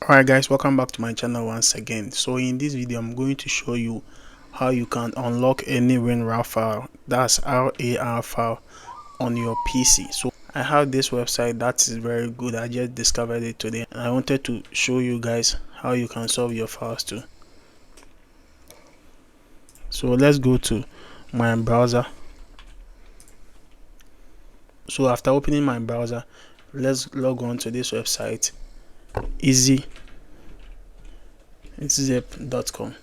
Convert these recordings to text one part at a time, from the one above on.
Alright guys, welcome back to my channel once again. So in this video I'm going to show you how you can unlock any WINRAR file, that's RAR file, on your PC. So I have this website that is very good. I just discovered it today and I wanted to show you guys how you can solve your files too. So let's go to my browser. So after opening my browser, let's log on to this website, zip.com.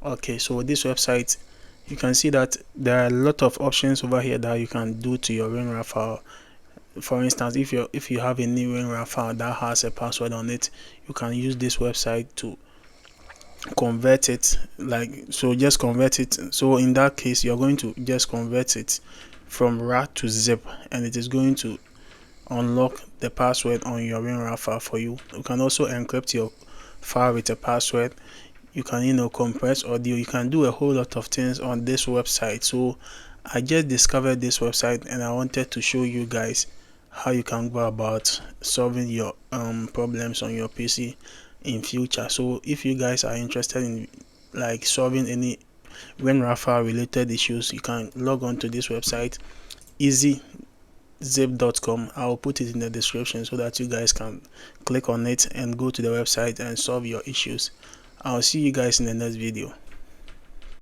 Okay, so this website, you can see that there are a lot of options over here that you can do to your WINRAR file. For instance, if you have a new WINRAR file that has a password on it, you can use this website to convert it. Just convert it. So in that case, you're going to just convert it from RAR to zip, and it is going to unlock the password on your WINRAR file for you. You can also encrypt your file with a password. You can compress audio. You can do a whole lot of things on this website. So I just discovered this website and I wanted to show you guys how you can go about solving your problems on your PC in future. So if you guys are interested in solving any WINRAR file related issues, you can log on to this website, zip.com. I'll put it in the description so that you guys can click on it and go to the website and solve your issues. I'll see you guys in the next video.